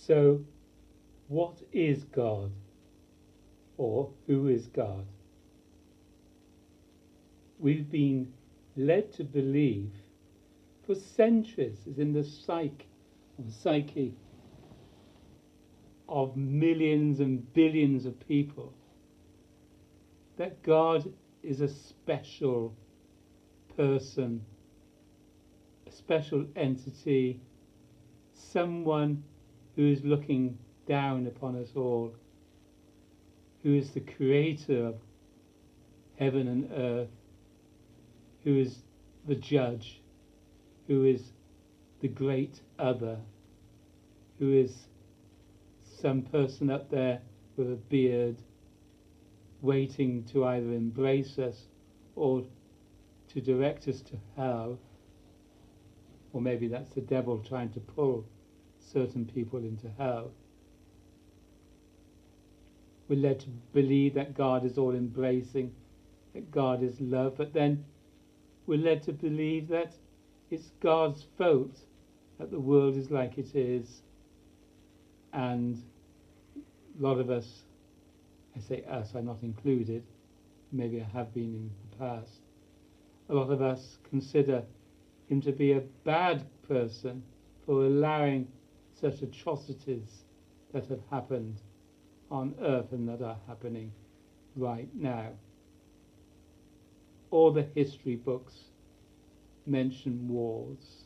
So, what is God? Or who is God? We've been led to believe for centuries, is in the psyche of millions and billions of people, that God is a special person, a special entity, someone who is looking down upon us all, who is the creator of heaven and earth, who is the judge, who is the great other, who is some person up there with a beard waiting to either embrace us or to direct us to hell, or maybe that's the devil trying to pull certain people into hell. We're led to believe that God is all embracing, that God is love, but then we're led to believe that it's God's fault that the world is like it is, and a lot of us, I say us, I'm not included, maybe I have been in the past, a lot of us consider him to be a bad person for allowing such atrocities that have happened on earth and that are happening right now. All the history books mention wars.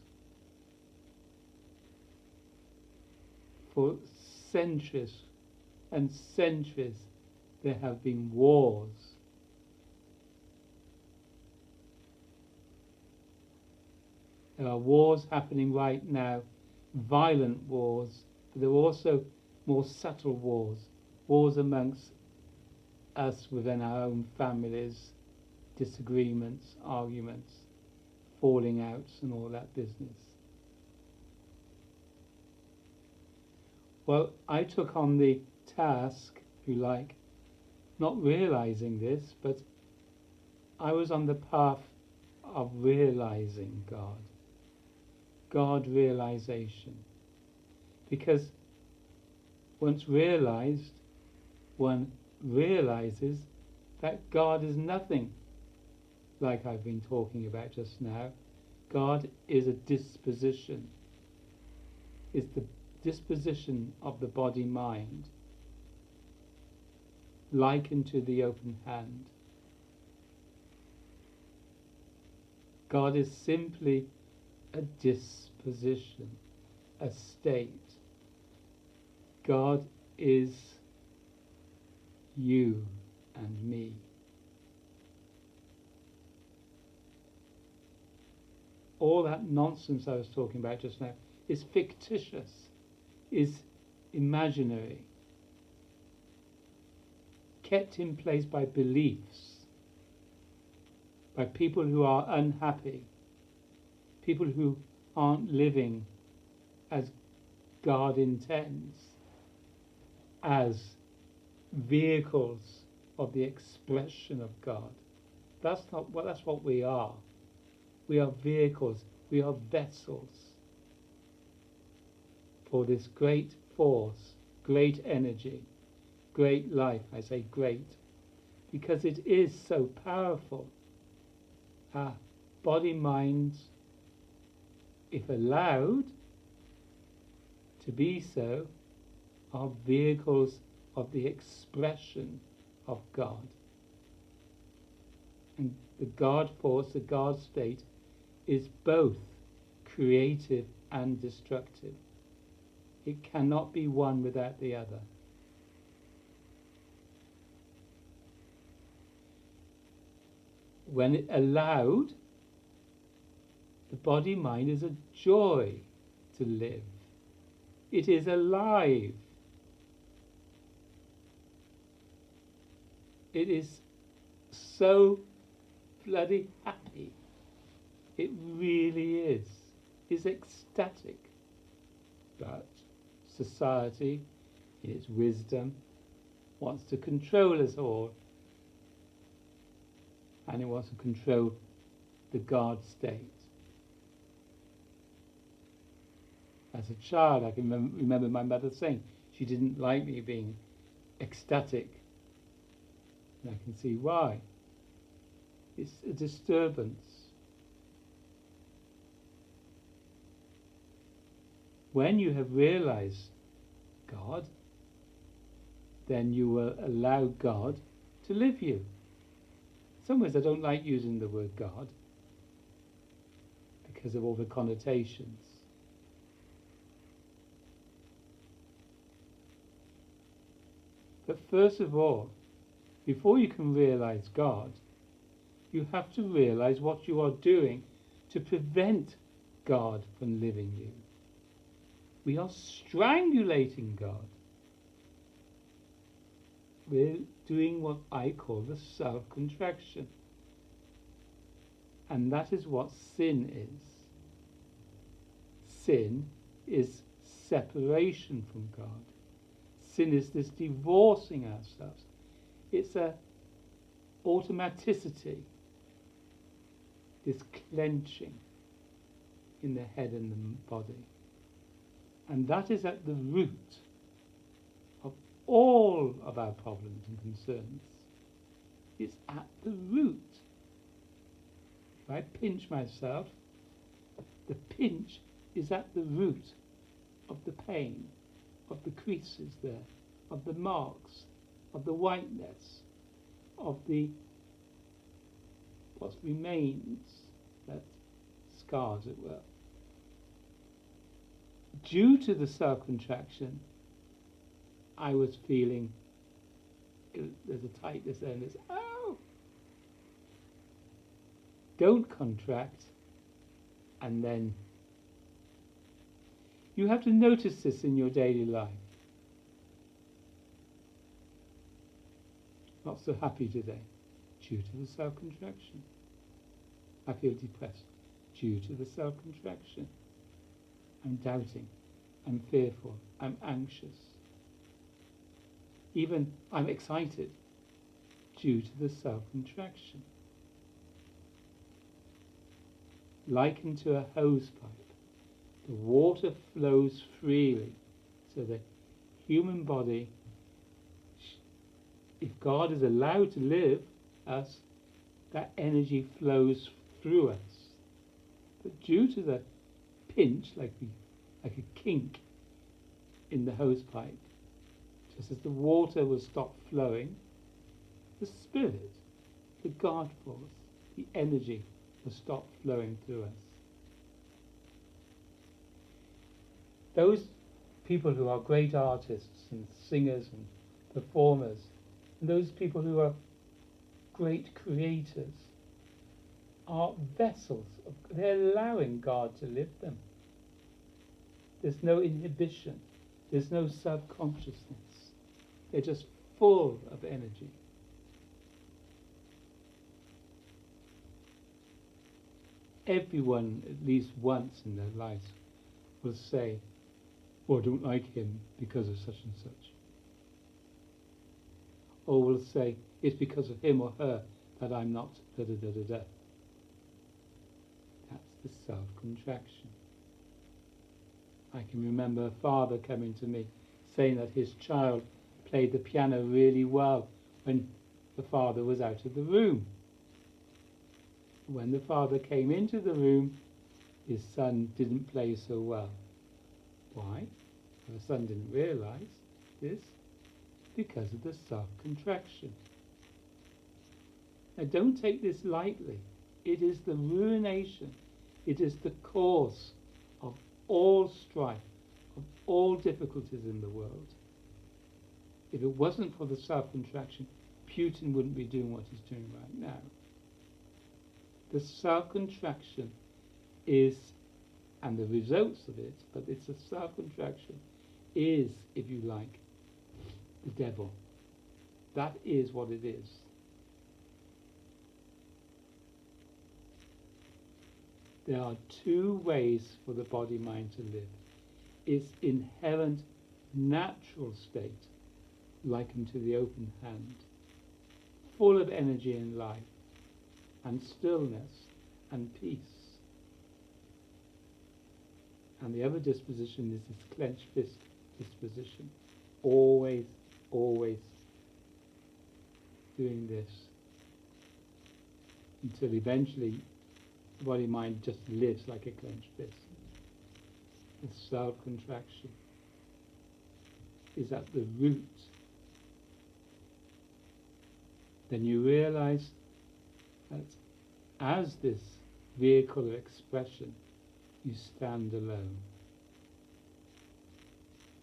For centuries and centuries there have been wars. There are wars happening right now, violent wars, but there are also more subtle wars, wars amongst us within our own families, disagreements, arguments, falling outs and all that business. Well, I took on the task, if you like, not realizing this, but I was on the path of realizing God. God realization. Because once realized, one realizes that God is nothing like I've been talking about just now. God is a disposition. It's the disposition of the body-mind, likened to the open hand. God is simply a disposition, a state. God is you and me. All that nonsense I was talking about just now is fictitious, is imaginary, kept in place by beliefs, by people who are unhappy, people who aren't living as God intends, as vehicles of the expression of God. That's what we are. We are vehicles, we are vessels for this great force, great energy, great life. I say great because it is so powerful. Our body, minds, if allowed to be so, are vehicles of the expression of God. And the God force, the God state, is both creative and destructive. It cannot be one without the other. When it allowed, the body-mind is a joy to live. It is alive. It is so bloody happy. It really is. It's ecstatic. But society, in its wisdom, wants to control us all. And it wants to control the God state. As as a child, I can remember my mother saying she didn't like me being ecstatic. And I can see why. It's a disturbance. When you have realized God, then you will allow God to live you. In some ways I don't like using the word God because of all the connotations. But first of all, before you can realize God, you have to realize what you are doing to prevent God from living you. We are strangulating God. We're doing what I call the self-contraction. And that is what sin is. Sin is separation from God. Sin is this divorcing ourselves. It's a automaticity, this clenching in the head and the body. And that is at the root of all of our problems and concerns. It's at the root. If I pinch myself, the pinch is at the root of the pain, of the creases there, of the marks, of the whiteness, of the what remains, that scars, as it were. Due to the self-contraction, I was feeling there's a tightness there and it's, oh! Don't contract, and then you have to notice this in your daily life. Not so happy today, due to the self-contraction. I feel depressed, due to the self-contraction. I'm doubting, I'm fearful, I'm anxious. Even I'm excited, due to the self-contraction. Likened to a hose pipe, the water flows freely, so the human body, if God is allowed to live us, that energy flows through us. But due to the pinch, like a kink in the hose pipe, just as the water will stop flowing, the spirit, the God force, the energy will stop flowing through us. Those people who are great artists and singers and performers, and those people who are great creators, are vessels. They're allowing God to live them. There's no inhibition. There's no self-consciousness. They're just full of energy. Everyone, at least once in their lives, will say, oh, I don't like him because of such and such. Or will say, it's because of him or her that I'm not da-da-da-da-da. That's the self-contraction. I can remember a father coming to me saying that his child played the piano really well when the father was out of the room. When the father came into the room, his son didn't play so well. Why? The son didn't realize this. Because of the self-contraction. Now don't take this lightly. It is the ruination. It is the cause of all strife, of all difficulties in the world. If it wasn't for the self-contraction, Putin wouldn't be doing what he's doing right now. The self-contraction is, and the results of it, but it's a self-contraction, is, if you like, the devil. That is what it is. There are two ways for the body-mind to live. Its inherent natural state, likened to the open hand, full of energy and life, and stillness and peace. And the other disposition is this clenched fist disposition. Always, always doing this until eventually the body-mind just lives like a clenched fist. The self-contraction is at the root. Then you realize that as this vehicle of expression, you stand alone.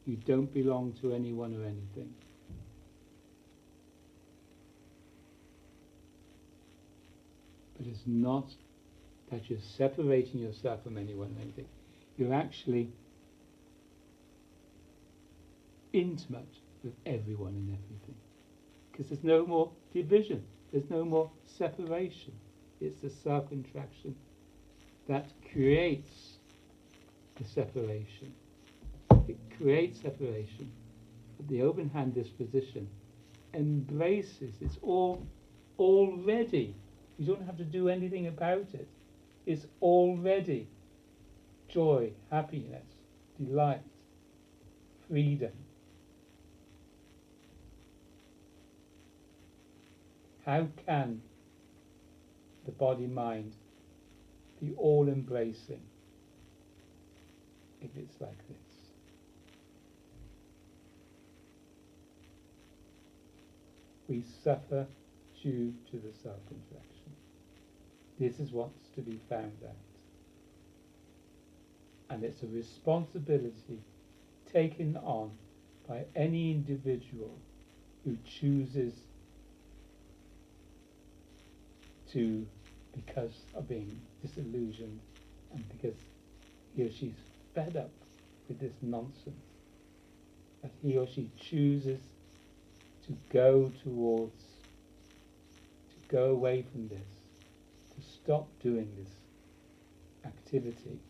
You don't belong to anyone or anything. But it's not that you're separating yourself from anyone or anything. You're actually intimate with everyone and everything. Because there's no more division. There's no more separation. It's the self-contraction that creates the separation. It creates separation. But the open hand disposition embraces. It's all already. You don't have to do anything about it. It's already joy, happiness, delight, freedom. How can the body-mind be all-embracing if it's like this? We suffer due to the self-contraction. This is what's to be found out. And it's a responsibility taken on by any individual who chooses to, because of being disillusioned and because he or she's fed up with this nonsense, that he or she chooses to go away from this, to stop doing this activity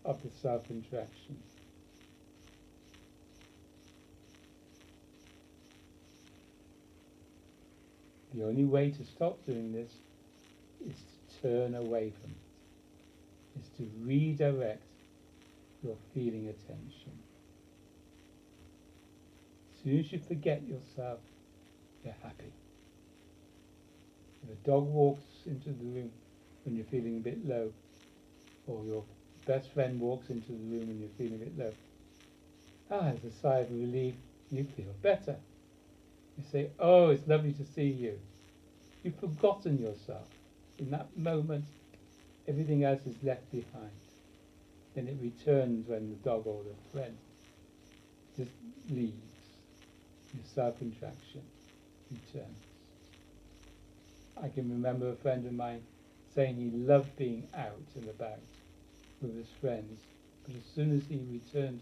of the self-contraction. The only way to stop doing this is to turn away from it, is to redirect your feeling attention. As soon as you forget yourself, you're happy. If a dog walks into the room when you're feeling a bit low, or your best friend walks into the room when you're feeling a bit low, there's a sigh of relief, you feel better. You say, oh, it's lovely to see you. You've forgotten yourself. In that moment, everything else is left behind. Then it returns when the dog or the friend just leaves. Your self-contraction returns. I can remember a friend of mine saying he loved being out and about with his friends, but as soon as he returned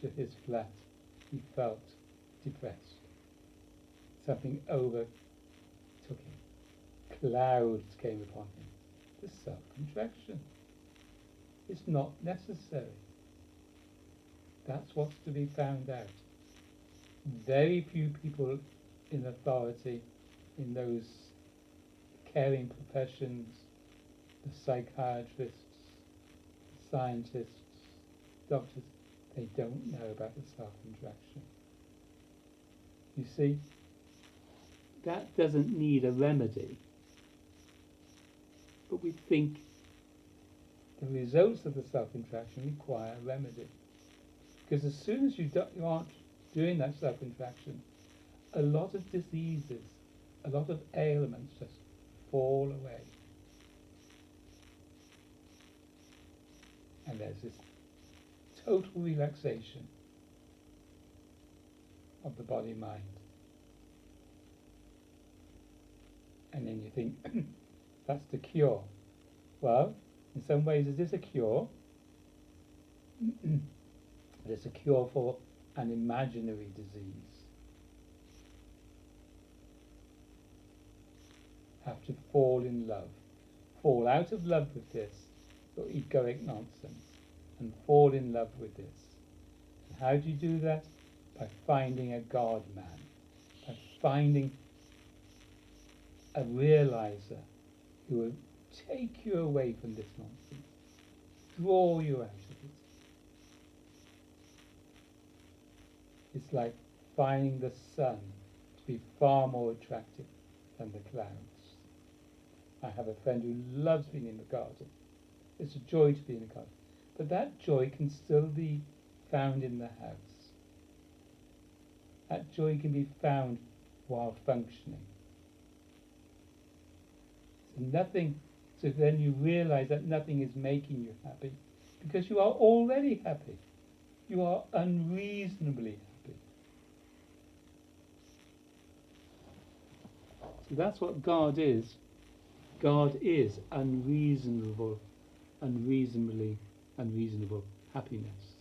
to his flat, he felt depressed. Something overtook him. Clouds came upon him. The self-contraction. It's not necessary. That's what's to be found out. Very few people in authority, in those caring professions, the psychiatrists, the scientists, doctors, they don't know about the self-contraction. You see, that doesn't need a remedy. But we think the results of the self-contraction require a remedy. Because as soon as you aren't doing that self-contraction, a lot of diseases, a lot of ailments just fall away. And there's this total relaxation of the body-mind. And then you think, that's the cure. Well, in some ways it is a cure. It's a cure for an imaginary disease. Have to fall in love. Fall out of love with this, your egoic nonsense, and fall in love with this. And how do you do that? By finding a God-man, by finding a realizer who will take you away from this nonsense, draw you out of it, It's like finding the sun to be far more attractive than the clouds. I have a friend who loves being in the garden. It's a joy to be in the garden. But that joy can still be found in the house. That joy can be found while functioning. So then you realize that nothing is making you happy because you are already happy. You are unreasonably happy. So that's what God is. God is unreasonable happiness.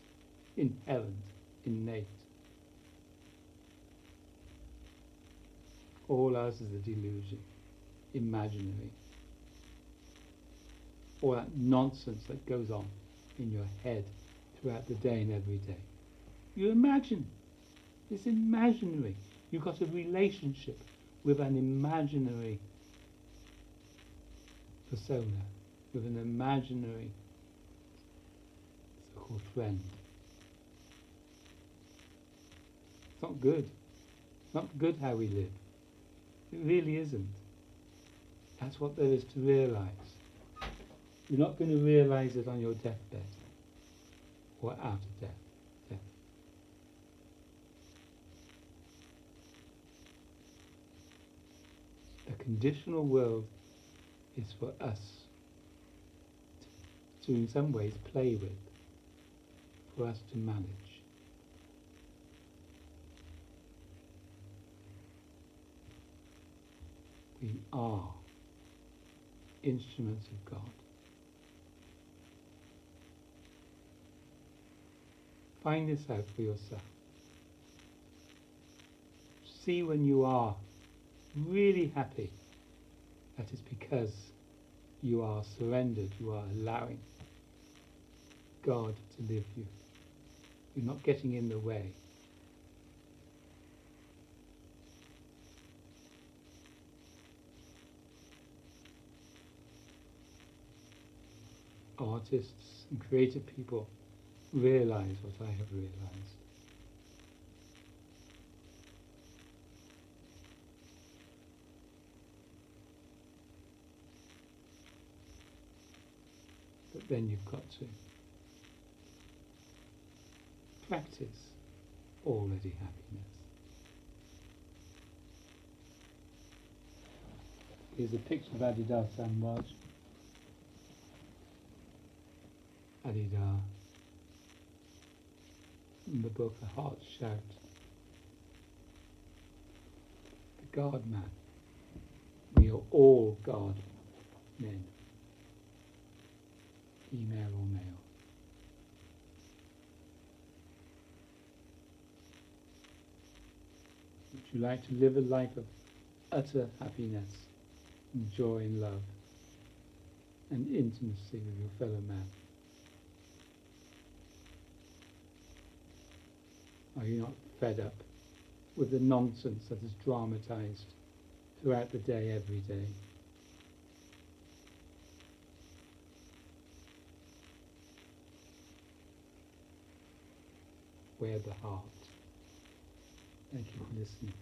Inherent, innate. All else is a delusion, imaginary. All that nonsense that goes on in your head throughout the day and every day. You imagine. It's imaginary. You've got a relationship with an imaginary persona, with an imaginary so-called friend. It's not good. It's not good how we live. It really isn't. That's what there is to realise. You're not going to realise it on your deathbed or out of death. The conditional world is for us to in some ways play with, for us to manage. We are instruments of God. Find this out for yourself. See when you are really happy, that is because you are surrendered, you are allowing God to live you. You're not getting in the way. Artists and creative people realize what I have realized. But then you've got to practice already happiness. Here's a picture of Adidar Samraj. Adidar, in the book A Heart's Shout, the God man. We are all God men, female or male. Would you like to live a life of utter happiness and joy and love and intimacy with your fellow man? Are you not fed up with the nonsense that is dramatized throughout the day, every day? Wear the heart. Thank you for listening.